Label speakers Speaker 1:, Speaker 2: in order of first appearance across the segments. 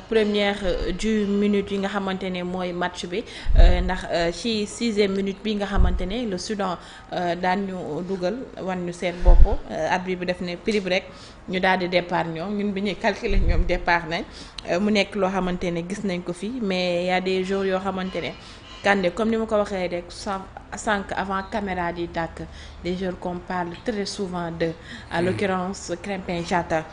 Speaker 1: première 10 minutes yi nga xamante ne mooy match bi ndax ci 6e minute bi nga xamante ne le Soudan daan ñu dugal wan ñu seen bopp arbitre bi def ne prib rek ñu daal di départ ñoom ñun bi ñuy calculer ñoom départ nañ mu nekk loo xamante ne gis nañ ko fii mais y a des jours yoo xamante ne Kandé comme ni ma ko waxee rek sànq avant caméra di tàkk des joueurs qu'on parle très souvent de à l'occurrence Krépin Diatta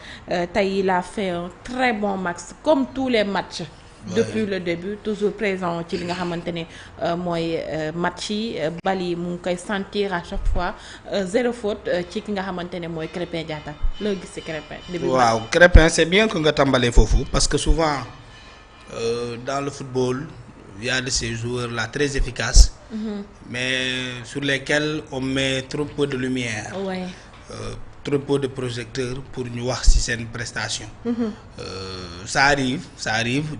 Speaker 1: tey il a fait un très bon match comme tous les matchs depuis le début toujours présent ci li nga xamante ne mooy match yi bal yi mu ngi koy sentir à chaque fois zéro faute ci ki nga xamante ne mooy Krépin Diatta loo gis ci Krépin.
Speaker 2: waaw Krépin c'est bien que nga tàmbalee foofu parce que souvent dans le football il y a de ces joueurs là très efficaces. Mais sur lesquels on met trop peu de lumière.
Speaker 1: Ouais.
Speaker 2: Trop peu de projecteurs pour ñu wax ci seen prestation. Ça arrive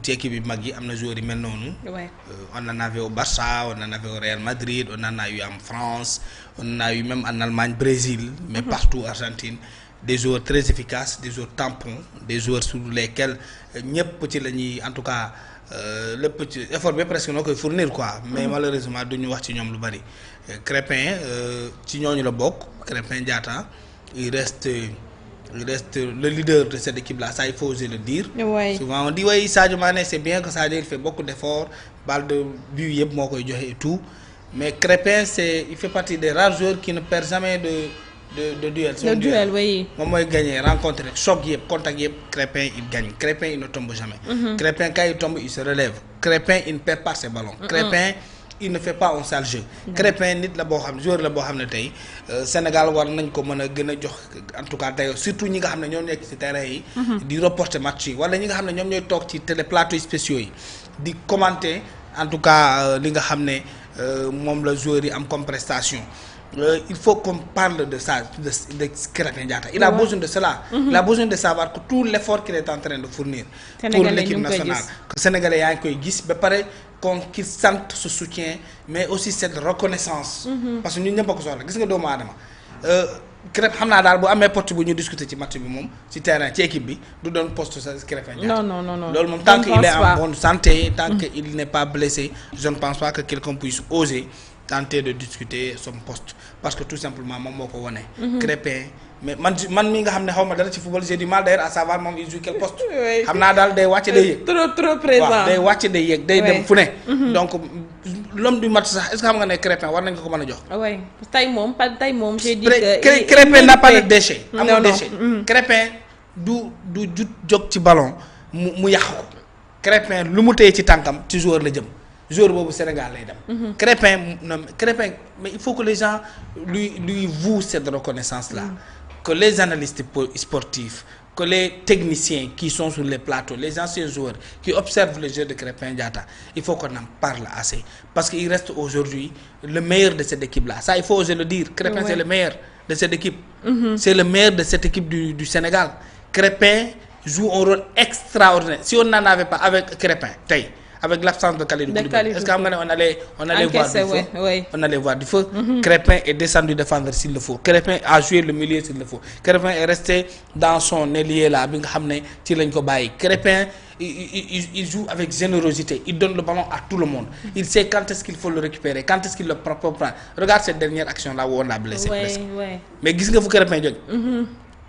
Speaker 2: ci équipe bi mag yi am na joueurs yi mel noonu.
Speaker 1: Ouais.
Speaker 2: On en avait au Barça, on en avait au Real Madrid, on en a eu en France, on en a eu même en Allemagne, Brésil, mais partout Argentine. Des joueurs très efficaces, des joueurs tampons, des joueurs sur lesquels ñëpp ci la ñuy en tout cas. Le petit effort bi presque noo koy fournir quoi mais malheureusement duñu wax ci ñoom lu bari. Krépin ci ñooñu la bokk Krépin Diatta il reste le leader de cette équipe là, ça il faut oser le dire.
Speaker 1: Ouais.
Speaker 2: Souvent on dit oui Sadio Mané c'est bien que Sadio il fait beaucoup d'efforts balle de but yëpp moo koy joxe et tout mais Krépin il fait partie des rares joueurs qui ne perd jamais de duel.
Speaker 1: Le duel, oui.
Speaker 2: moom mooy gagner rencontre choc yëpp contact yëpp Krépin il gagne Krépin il ne tombe jamais. Krépin quand il tombe il se relève. Krépin il ne perd pas ses ballons. Krépin il ne fait pas un sale jeu. Krépin nit la boo xam joueur la boo xam ne tey Sénégal war nañ ko mën a gën a jox en tout cas d'ailleurs surtout ñi nga xam ne ñoom nekk ci terrain yi. di reporter match yi wala ñi nga xam ne ñoom ñooy toog ci télé plateaux spéciaux yi di commenter en tout cas li nga xam ne moom la joueur yi am comme prestation. Il faut qu'on parle de ça, de Krépin Diatta. Il a besoin de cela. Il a besoin de savoir que tout l'effort qu'il est en train de fournir pour l'équipe nationale, que Sénégalais yaa ngi koy gis ba pare qu'il sente ce soutien mais aussi cette reconnaissance. Parce que ñun ñëpp a ko soxla gis nga doomu aadama. Krépin xam naa daal bu amee poste bu ñu discuter ci match bi moom ci terrain ci équipe bi du doon poste sa Krépin Diatta.
Speaker 1: Non.
Speaker 2: loolu moom tant qu'il est en bonne santé, tant qu'il n'est pas blessé, je ne pense pas que quelqu'un puisse oser tenter de discuter son poste parce que tout simplement moom moo ko wone. Krépin mais man mi nga xam ne xaw ma dara ci football j'ai du mal d'ailleurs à savoir moom il joue quel poste. xam naa daal day wàcc day yëg.
Speaker 1: trop présent
Speaker 2: waaw day wàcc day yëg day dem fu ne. Donc l'homme du match sax est-ce que xam nga ne Krépin war nañ ko mën a jox.
Speaker 1: oui tey moom j'ai dit que
Speaker 2: Krépin n'a pas de déchet. amul déchet. Krépin du jóg ci ballon mu yàq ko. Krépin lu mu téye ci tànkam ci joueur la jëm. joueur boobu Sénégal lay dem. Krépin mais il faut que les gens lui vouent cette reconnaissance là. Que les analystes sportifs, que les techniciens qui sont sur les plateaux, les anciens joueurs qui observent le jeu de Krépin Diatta, il faut qu'on en parle assez parce qu'il reste aujourd'hui le meilleur de cette équipe là. Ça il faut oser le dire. Krépin c'est le meilleur de cette équipe. C'est le meilleur de cette équipe du Sénégal. Krépin joue un rôle extraordinaire. Si on n'en avait pas avec Krépin tey. Avec l'absence de Kalidou Koulibaly, est-ce que xam nga ne on allait voir du feu. On allait voir du feu. Krépin est descendu défendre s'il le faut. Krépin a joué le milieu s'il le faut. Krépin est resté dans son ailier là bi nga xam ne ci lañ ko bàyyi. Krépin il joue avec générosité. Il donne le ballon à tout le monde. Il sait quand est-ce qu'il faut le récupérer, quand est-ce qu'il le prend. Regarde cette dernière action là où on l'a blessé. Mais gis nga fu Krépin jóge.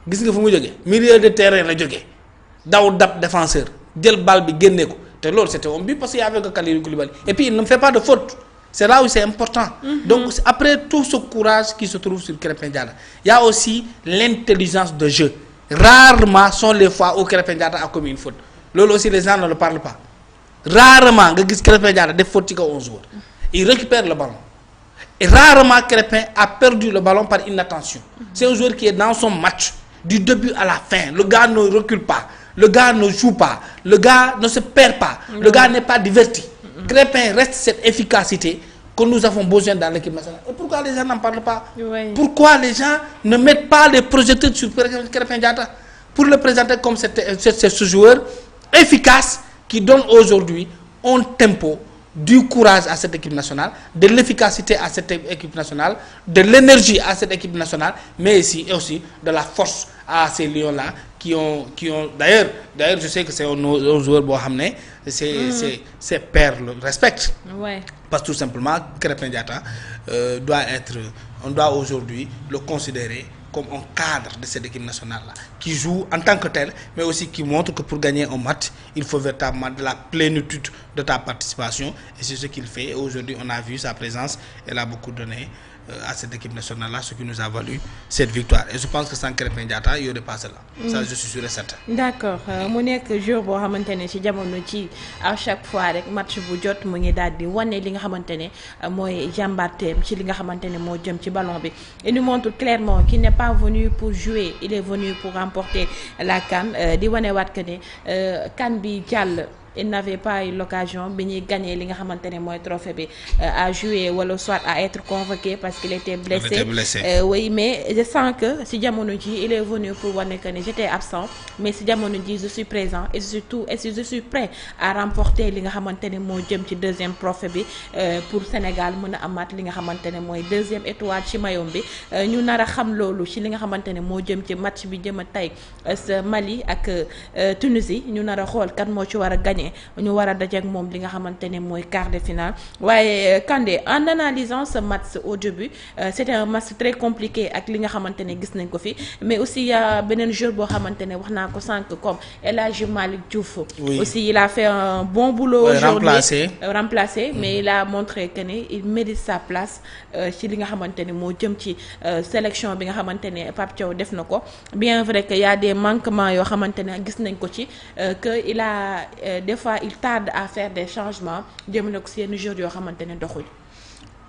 Speaker 2: Gis nga fu mu jóge. Milieu de terrain la jóge. Daw dab défenseur jël balle bi génne ko. te loolu c'était un but parce qu'il y avait que Kalidou Koulibaly et puis il ne fait pas de faute c'est là où c'est important. Donc après tout ce courage qui se trouve sur Krépin Diatta il y a aussi l'intelligence de jeu. Rarement sont les fois où Krépin Diatta a commis une faute loolu aussi les gens ne le parlent pas. Rarement nga gis Krépin Diatta def faute ci kaw 11 joueurs il récupère le ballon et rarement Krépin a perdu le ballon par inattention. C'est un joueur qui est dans son match du début à la fin. Le gars ne recule pas. Le gars ne joue pas, le gars ne se perd pas, le gars n'est pas diverti. Krépin reste cette efficacité que nous avons besoin dans l'équipe nationale. Et pourquoi les gens n'en parlent pas? Pourquoi les gens ne mettent pas les projecteurs sur Krépin Diatta pour le présenter comme ce joueur efficace qui donne aujourd'hui un tempo, du courage à cette équipe nationale, de l'efficacité à cette équipe nationale, de l'énergie à cette équipe nationale, mais aussi de la force à ces lions-là qui ont d'ailleurs je sais que c'est un joueur boo xam ne c'est père le respecte.
Speaker 1: Ouais.
Speaker 2: Parce que tout simplement Krépin Diatta on doit aujourd'hui le considérer comme un cadre de cette équipe nationale-là, qui joue en tant que tel, mais aussi qui montre que pour gagner un match, il faut véritablement de la plénitude de ta participation, et c'est ce qu'il fait. Et aujourd'hui, on a vu sa présence, elle a beaucoup donné à cette équipe nationale-là, ce qui nous a valu cette victoire. Et je pense que sans Krépin Diatta, il n'y aurait pas cela. Ça, je suis sûr et certain.
Speaker 1: D'accord mu nekk jour boo xamante ne ci jamono ci à chaque fois rek match bu jot mu ngi daal di wane li nga xamante ne mooy jàmbaarteem ci li nga xamante ne moo jëm ci ballon bi. Il nous montre clairement qu'il n'est pas venu pour jouer, il est venu pour remporter la CAN. Di wane waat que ne CAN bi jàll. Il n'avait pas eu l'occasion bi ñuy gagner li nga xamante ne mooy trophée bi à jouer wala soit à être convoqué parce qu'il était blessé. Oui, mais je sens que si jamono ji il est venu pour wane que ne j'étais absent, mais si jamono ji je suis présent et je suis prêt à remporter li nga xamante ne moo jëm ci deuxième trophée bi pour Sénégal mën a amaat li nga xamante ne mooy deuxième étoile ci maillot bi. Ñu nar a xam loolu ci li nga xamante ne moo jëm ci match bi jëm a tey sa Mali ak Tunisie ñu nar a xool kan moo ci war a gagner. Ñu war a dajeek moom li nga xamante ne mooy quart de finale waaye Kandé en analysant ce match au début c'était un match très compliqué ak li nga xamante ne gis nañ ko fi mais aussi y a beneen joueur boo xamante ne wax naa ko sànq comme El Hadji Malick Diouf. Oui. Aussi il a fait un bon boulot aujourd'hui remplacé mais il a montré que ne il mérite sa place ci li nga xamante ne moo jëm ci sélection bi nga xamante ne Pape Thiaw def na ko bien vrai que y a des manquements yoo xamante ne gis nañ ko ci que il a des fois il tarde à faire des changements jëmale ko si yenn jours yoo xamante ne doxuñ.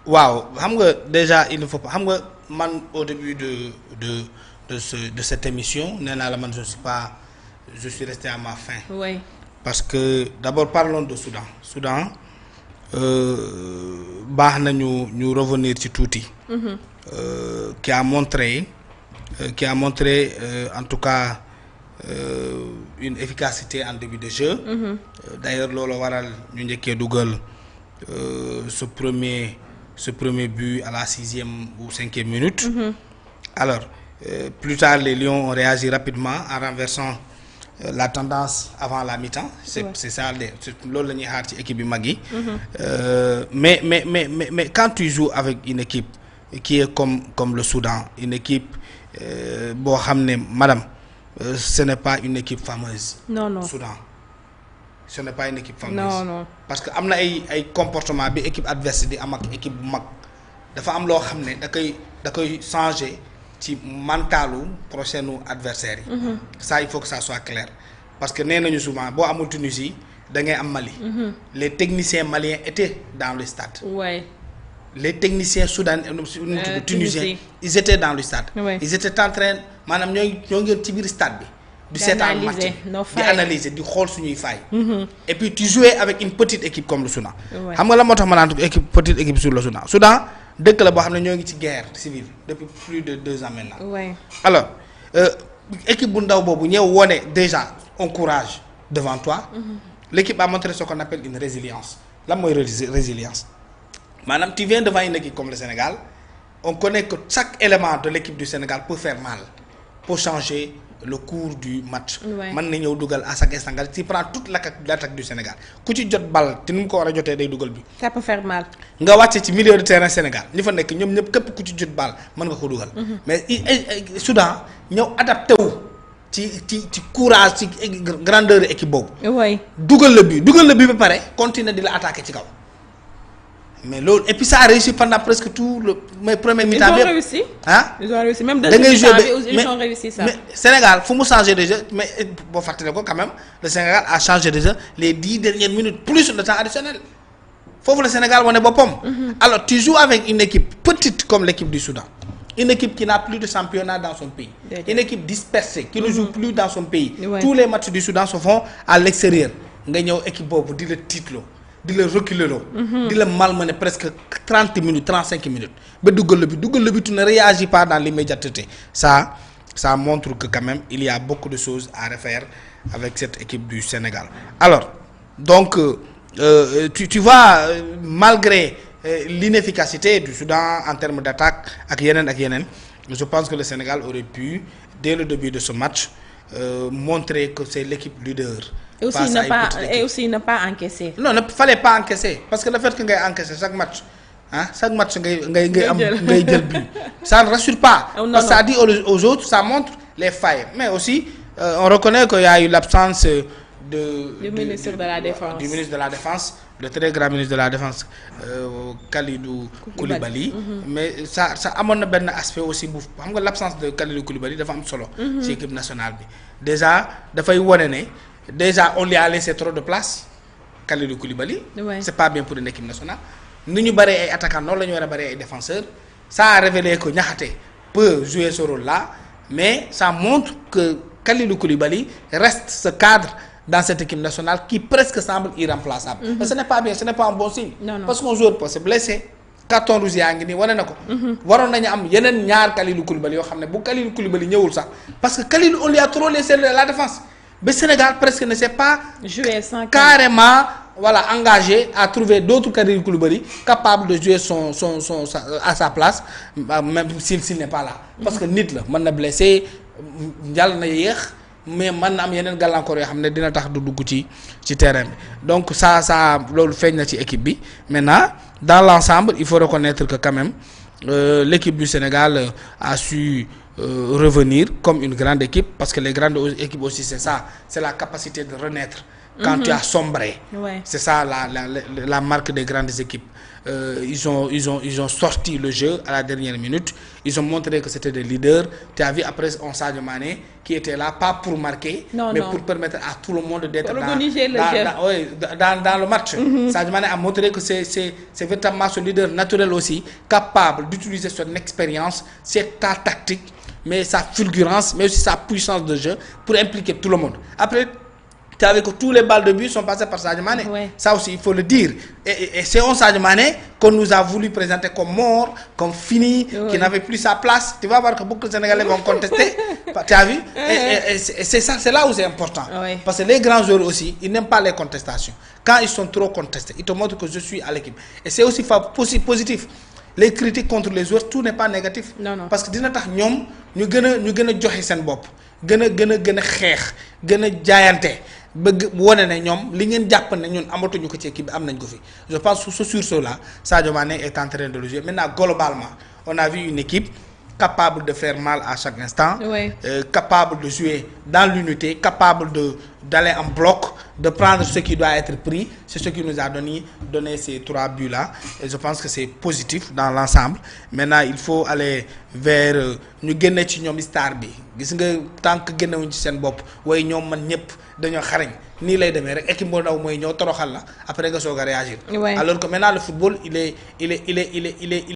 Speaker 2: waaw xam nga déjà il ne faut pas xam nga man au début de cette émission nee naa la man je suis resté à ma faim. Oui. Parce que d'abord parlons de Soudan baax na ñu revenir ci tuuti. Qui a montré en tout cas. Une efficacité en début de jeu. D'ailleurs loolu waral ñu njëkkee dugal ce premier but à la 6e ou 5e minute. Alors plus tard les Lions ont réagi rapidement en renversant la tendance avant la mi-temps. C'est ça loolu la ñuy xaar ci équipe bi mag yi. Mais quand tu joues avec une équipe qui est comme le Soudan, une équipe boo xam ne madame. Ce n'est pas une équipe fameuse. Non. Soudan. Ce n'est pas une équipe fameuse. Non. Parce que am na ay comportement bi équipe adverse di am ak équipe bu mag dafa am loo xam ne da koy changer ci mentalu prochaine adversaire yi. Ça il faut que ça soit clair parce que nee nañu souvent boo amul Tunisie da ngay am Mali. Les techniciens maliens étaient dans le stade. Ouais. Les techniciens soudanais tunisiens ils étaient dans le stade. Ouais. Ils étaient en train maanaam ñoo ngi ci biir stade bi. di seetaan match di analyser di xool suñuy failles. Et puis tu jouais avec une petite équipe comme le Soudan. xam nga la moo tax ma naan petite équipe sur le Soudan. Soudan dëkk la boo xam ne ñoo ngi ci guerre civile depuis plus de 2 ans maintenant. Ouais. Alors équipe bu ndaw boobu ñëw wone déjà un courage devant toi. L'équipe a montré ce qu'on appelle une résilience. Lan mooy résilience. Maanaam tu viens devant une équipe comme le Sénégal on connaît que chaque élément de l'équipe du Sénégal peut faire mal pour changer le cours du match. Mën na ñëw dugal à chaque instant tu prends toute l'attaque du Sénégal ku ci jot bal te ni mu ko war a jotee day dugal bi. Ça peut faire mal. Nga wàcce ci milieu de terrain Sénégal ñi fa nekk ñoom ñëpp képp ku ci jot bal mën nga ko dugal. Mais Soudan ñëw adapté wu ci courage ci grandeur équipe boobu. dugal la bi ba pare continuer di la attaquer ci kaw. Mais loolu et puis ça a réussi pendant presque tout mes premiers mi-temps. Ils ont réussi. Ils ont réussi même deuxième mi-temps ils ont réussi ça. Mais Sénégal fu mu changer de jeu mais boo fàttali ko quand même le Sénégal a changé de jeu les 10 dernières minutes plus de temps additionnel foofu le Sénégal wane boppam. Alors tu joues avec une équipe petite comme l'équipe du Soudan. Une équipe qui n'a plus de championnat dans son pays. Une équipe dispersée qui ne joue plus dans son pays. Tous les matchs du Soudan se font à l'extérieur nga ñëw équipe boobu di la tiitloo. Di la reculer loo. Di la malmener presque 30 minutes 35 minutes ba dugal la bi tu ne réagis pas dans l'immédiateté. Ça montre que quand même il y a beaucoup de choses à refaire avec cette équipe du Sénégal. Alors donc tu vois malgré l'inefficacité du Soudan en termes d'attaque ak yeneen je pense que le Sénégal aurait pu dès le début de ce match montrer que c'est l'équipe leader.
Speaker 1: Et aussi ne pas encaisser.
Speaker 2: Non, ne fallait pas encaisser parce que le fait que ngay encaisser chaque match ngay am ngay jël but ça ne rassure pas.
Speaker 1: Non,
Speaker 2: parce que ça dit aux autres, ça montre les failles. Mais aussi on reconnaît qu'il y a eu l'absence du ministre de la Défense, le très grand ministre de la Défense, Kalidou Koulibaly. Mais ça amoon na benn aspect aussi bu xam nga l'absence de Kalidou Koulibaly dafa am solo. ci équipe nationale bi déjà dafay wone ne déjà on lui a laissé trop de place Kalidou Koulibaly.
Speaker 1: Ouais.
Speaker 2: C'est pas bien pour une équipe nationale. ni ñu bëree ay attaquants noonu la ñu war a bëree ay défenseurs ça a révélé que Niakhaté peut jouer ce rôle-là mais ça montre que Kalidou Koulibaly reste ce cadre dans cette équipe nationale qui presque semble irremplaçable. Mais ce n'est pas bien, ce n'est pas un bon signe.
Speaker 1: Non.
Speaker 2: Parce qu'un joueur peut se blesser. Carton rouge yaa ngi nii wane na ko. waroon nañu am yeneen ñaar Kalidou Koulibaly yoo xam ne bu Kalidou Koulibaly ñëwul sax parce que Kalidou on lui a trop laissé la défense ba Sénégal presque ne sait pas
Speaker 1: jouer sans
Speaker 2: carrément engagé à trouver d'autres Kalidou Koulibaly capables de jouer à sa place même s'il n'est pas là. Parce que nit la mën na blessé njàll na yéex. mais man na am yeneen gàllankoor yoo xam ne dina tax du dugg ci terrain bi donc ça loolu feeñ na ci équipe bi maintenant dans l'ensemble il faut reconnaître que quand même l'équipe du Sénégal a su revenir comme une grande équipe parce que les grandes équipes aussi c'est ça, c'est la capacité de renaître quand tu as sombré.
Speaker 1: Ouais. C'est
Speaker 2: ça la marque des grandes équipes. Ils ont sorti le jeu à la dernière minute. Ils ont montré que c'était des leaders. Tu as vu après Sadio Mané qui était là pas pour marquer, mais pour permettre à tout le monde d'être dans le match. Sadio Mané a montré que c'est véritablement ce leader naturel aussi, capable d'utiliser son expérience, sa tactique, mais sa fulgurance, mais aussi sa puissance de jeu pour impliquer tout le monde. Après tu as vu que tous les balles de but sont passées par Sadio Mané. Ouais. Ça aussi, il faut le dire. Et c'est un Sadio Mané qu'on nous a voulu présenter comme mort, comme fini, qui n'avait plus sa place. Tu vas voir que beaucoup de Sénégalais vont contester. Tu as vu? Et c'est ça, c'est là où c'est important. Ouais. Parce que les grands joueurs aussi, ils n'aiment pas les contestations. Quand ils sont trop contestés, ils te montrent que je suis à l'équipe. Et c'est aussi positif. Les critiques contre les joueurs, tout n'est pas négatif.
Speaker 1: Non.
Speaker 2: Parce que dina tax ñoom ñu gën a joxe seen bopp gën a xeex gën a jaayante bëgg wone ne ñoom li ngeen jàpp ne ñun amatuñu ko ci équipe bi am nañ ko fi. Je pense que sur cela Sadio Mané est en train de le jouer. Maintenant globalement on a vu une équipe capable de faire mal à chaque instant.
Speaker 1: Ouais.
Speaker 2: Capable de jouer dans l'unité, capable d'aller en bloc, de prendre ce qui doit être pris. C'est ce qui nous a donné ces 3 buts là et je pense que c'est positif dans l'ensemble. Maintenant il faut aller vers ñu génne ci ñoom star bi gis nga tant que génnewuñ ci seen bopp waaye ñoom man ñëpp dañoo xarañ nii lay demee rek équipe boo ndaw mooy ñëw toroxal la après nga soog a réagir.
Speaker 1: Ouais.
Speaker 2: Alors que maintenant le football il est